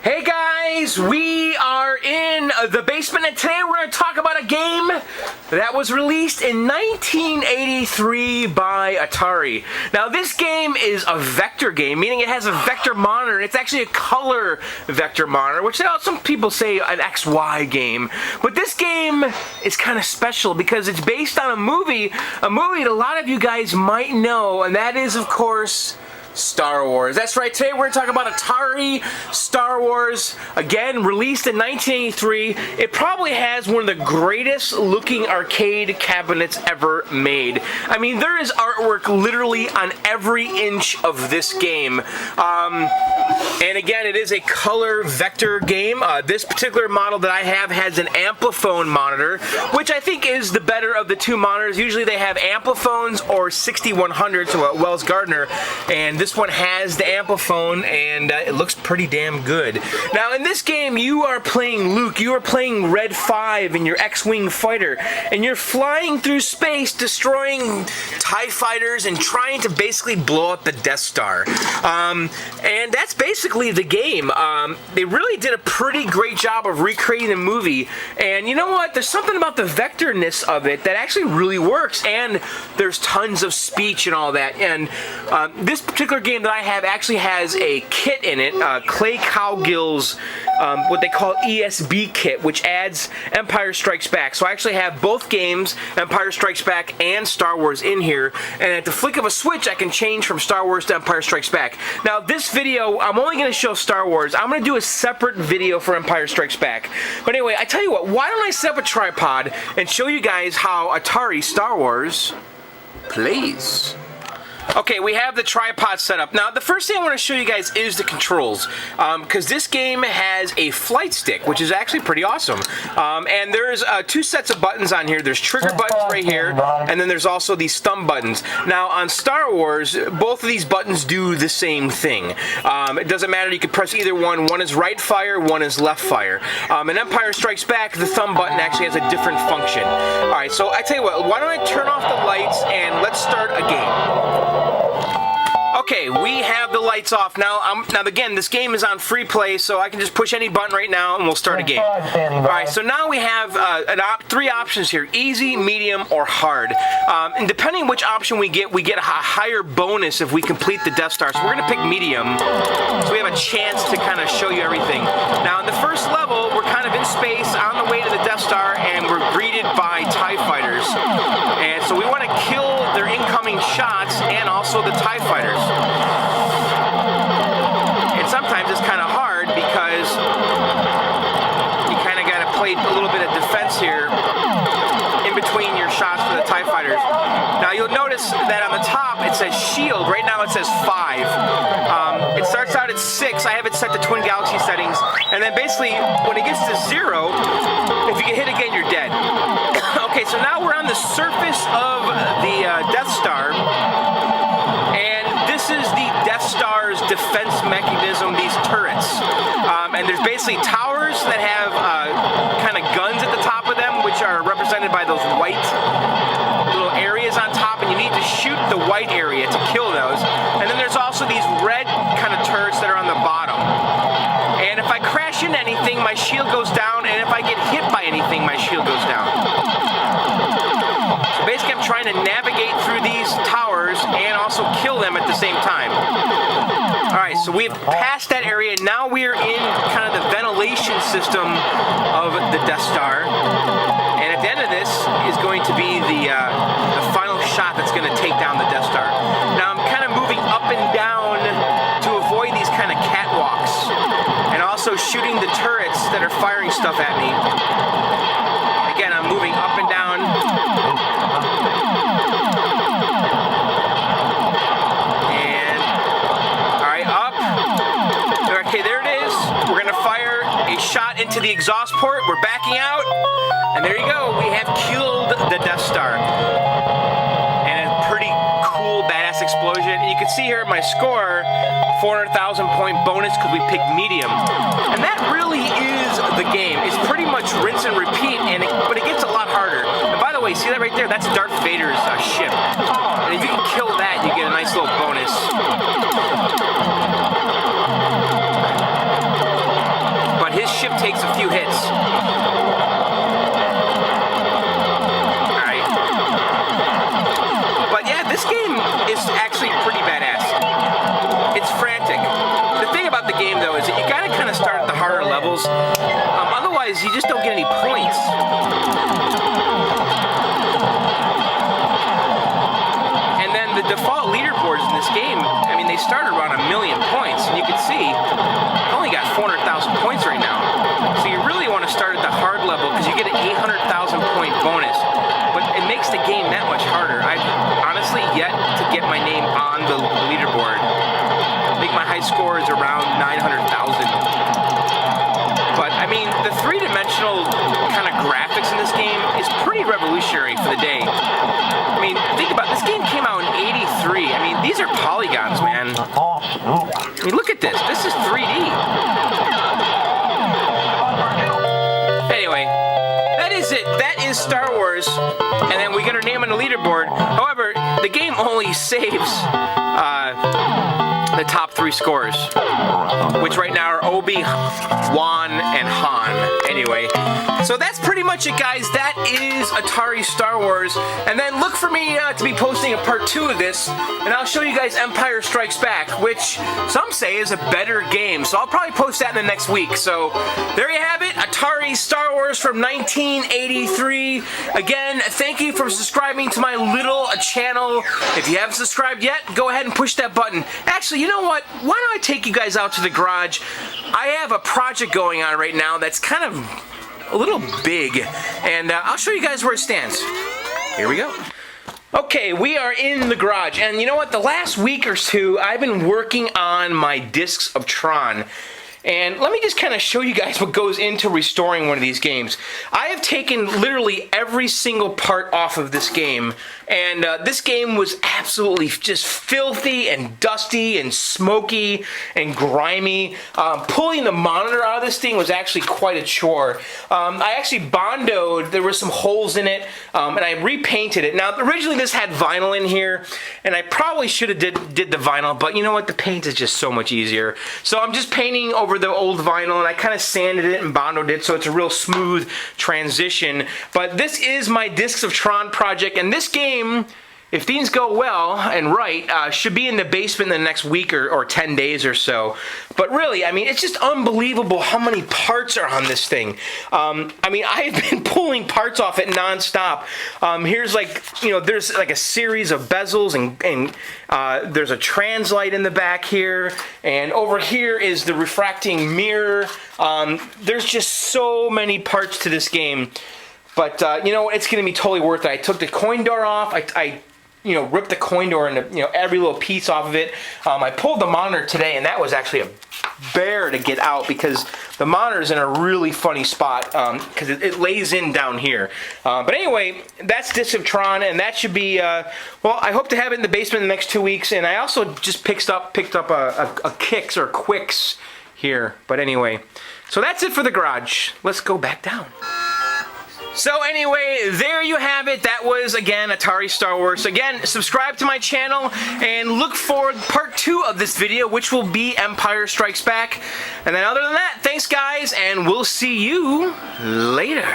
Hey guys, we are in the basement, and today we're going to talk about a game that was released in 1983 by Atari. Now this game is a vector game, meaning it has a vector monitor, and it's actually a color vector monitor, which some people say an XY game. But this game is kind of special because it's based on a movie that a lot of you guys might know, and that is, of course, Star Wars. That's right, today we're going to talk about Atari Star Wars, again, released in 1983. It probably has one of the greatest looking arcade cabinets ever made. I mean, there is artwork literally on every inch of this game. And again, it is a color vector game. This particular model that I have has an Amplifone monitor, which I think is the better of the two monitors. Usually they have Ampliphones or 6100s, so Wells Gardner, and this one has the Amplifone, and it looks pretty damn good. Now, in this game, you are playing Luke. You are playing Red 5 in your X-Wing fighter, and you're flying through space, destroying TIE fighters and trying to basically blow up the Death Star. And that's basically the game. They really did a pretty great job of recreating the movie, and you know what? There's something about the vectorness of it that actually really works, and there's tons of speech and all that. And this particular game that I have actually has a kit in it, Clay Cowgill's what they call ESB kit, which adds Empire Strikes Back. So I actually have both games, Empire Strikes Back and Star Wars, in here, and at the flick of a switch I can change from Star Wars to Empire Strikes Back. Now this video, I'm only going to show Star Wars. I'm going to do a separate video for Empire Strikes Back. But anyway, I tell you what, why don't I set up a tripod and show you guys how Atari Star Wars plays. Okay, we have the tripod set up. Now, the first thing I want to show you guys is the controls, because this game has a flight stick, which is actually pretty awesome. And there's two sets of buttons on here. There's trigger buttons right here, and then there's also these thumb buttons. Now, on Star Wars, both of these buttons do the same thing. It doesn't matter. You can press either one. One is right fire, one is left fire. In Empire Strikes Back, the thumb button actually has a different function. All right, so I tell you what, why don't I turn off the lights and let's start a game. Okay, we have the lights off now. Now again, this game is on free play, so I can just push any button right now and we'll start a game. Alright, so now we have three options here: easy, medium, or hard. And depending which option we get a higher bonus if we complete the Death Star. So we're going to pick medium, so we have a chance to kind of show you everything. Now in the first level, we're kind of in space on the way to the Death Star, and we're greeted by TIE fighters. And so we want to kill their incoming shots and also the TIE fighters. And sometimes it's kind of hard because you kind of got to play a little bit of defense here in between your shots for the TIE fighters. Now you'll notice that on the top it says shield. Right now it says 5. It starts out at 6. I have it set to Twin Galaxy settings. And then basically when it gets to 0, if you get hit again, you're dead. Okay, so now we're on the surface of the Death Star. And this is the Death Star's defense mechanism, these turrets. And there's basically towers that have kind of guns at the top of them, which are represented by those white little areas on top, and you need to shoot the white area to kill those. And then there's also these red kind of turrets that are on the bottom. And if I crash into anything, my shield goes down, and if I get hit by anything, my shield goes down. So basically I'm trying to navigate through these towers and also kill them at the same time. Alright, so we've passed that area. Now we're in kind of the ventilation system of the Death Star. And at the end of this is going to be the final shot that's going to take down the Death Star. Now I'm kind of moving up and down to avoid these kind of catwalks. And also shooting the turrets that are firing stuff at me. Again, I'm moving up and down. And, alright, up. Okay, there it is. We're going to fire a shot into the exhaust port. We're backing out. And there you go. We have killed the Death Star. And a pretty cool, badass explosion. And you can see here my score, 400,000 point bonus because we picked medium. And that really is the game. It's pretty much rinse and repeat, but it gets a lot harder. And by the way, see that right there? That's Darth Vader's ship. And if you can kill that, you get a nice little bonus. game, I mean, they started around 1 million points, and you can see I only got 400,000 points right now. So you really want to start at the hard level because you get an 800,000 point bonus. But it makes the game that much harder. I've honestly yet to get my name on the leaderboard. I think my high score is around 900,000. But I mean, the three-dimensional kind of graphics in this game is pretty revolutionary for the day. I mean, think about it. This game came out in '83. I mean, these are polygons, man. I mean, look at this. This is 3D. Anyway, that is it. That is Star Wars. And then we get our name on the leaderboard. However, the game only saves the top 3 scores, which right now are Obi, Wan, and Han. Anyway, so that's pretty much it, guys. That is Atari Star Wars. And then look for me to be posting a part 2 of this, and I'll show you guys Empire Strikes Back, which some say is a better game. So I'll probably post that in the next week. So there you have it, Atari Star Wars from 1983. Again, thank you for subscribing to my little channel. If you haven't subscribed yet, go ahead and push that button. Actually, you know what? Why don't I take you guys out to the garage? I have a project going on right now that's kind of a little big, and I'll show you guys where it stands. Here we go. Okay, we are in the garage, and you know what? The last week or two, I've been working on my discs of Tron. And let me just kind of show you guys what goes into restoring one of these games. I have taken literally every single part off of this game, and this game was absolutely just filthy and dusty and smoky and grimy. Pulling the monitor out of this thing was actually quite a chore. I actually bondoed, there were some holes in it, and I repainted it. Now, originally this had vinyl in here, and I probably should have did the vinyl, but you know what? The paint is just so much easier. So I'm just painting over the old vinyl, and I kind of sanded it and bondoed it so it's a real smooth transition. But this is my Discs of Tron project, and this game, if things go well and right, should be in the basement in the next week or 10 days or so. But really, I mean, it's just unbelievable how many parts are on this thing. I mean, I've been pulling parts off it nonstop. Here's like, you know, there's like a series of bezels, and there's a translite in the back here, and over here is the refracting mirror. There's just so many parts to this game. But you know what? It's going to be totally worth it. I took the coin door off. I you know, ripped the coin door into, you know, every little piece off of it. I pulled the monitor today, and that was actually a bear to get out because the monitor's in a really funny spot because it lays in down here. But anyway, that's Discs of Tron, and that should be, well, I hope to have it in the basement in the next 2 weeks, and I also just picked up a Kicks or Quicks here. But anyway, so that's it for the garage. Let's go back down. So anyway, there you have it. That was, again, Atari Star Wars. Again, subscribe to my channel and look for part 2 of this video, which will be Empire Strikes Back. And then other than that, thanks guys, and we'll see you later.